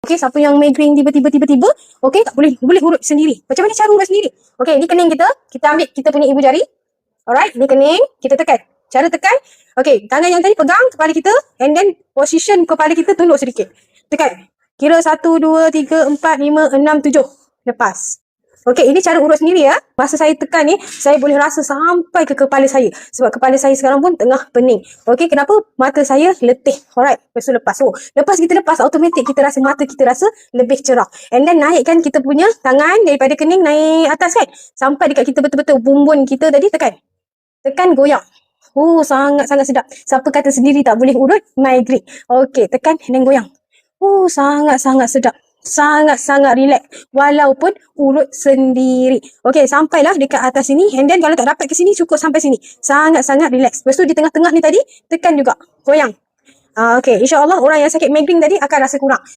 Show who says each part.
Speaker 1: Okey, siapa yang migraine tiba-tiba, okey, tak boleh urut sendiri. Macam mana cara urut sendiri? Okey, ni kening kita ambil kita punya ibu jari. Alright, ni kening, kita tekan. Cara tekan, okey, tangan yang tadi pegang kepala kita and then position kepala kita tunduk sedikit. Tekan. Kira 1, 2, 3, 4, 5, 6, 7. Lepas. Okey, ini cara urut sendiri ya. Masa saya tekan ni, saya boleh rasa sampai ke kepala saya. Sebab kepala saya sekarang pun tengah pening. Okey, kenapa? Mata saya letih. Alright, lepas tu. Lepas kita lepas, automatik kita rasa mata kita rasa lebih cerah. And then naikkan kita punya tangan daripada kening naik atas kan. Sampai dekat kita betul-betul bumbun kita tadi tekan. Tekan, goyang. Oh, sangat-sangat sedap. Siapa kata sendiri tak boleh urut? Migraine. Okey, tekan dan goyang. Oh, sangat-sangat sedap. Sangat-sangat relax. Walaupun urut sendiri. Okey, sampailah dekat atas sini. And then kalau tak dapat ke sini, cukup sampai sini. Sangat-sangat relax. Lepas tu di tengah-tengah ni tadi, tekan juga. Goyang. Okey, insyaAllah orang yang sakit migraine tadi akan rasa kurang.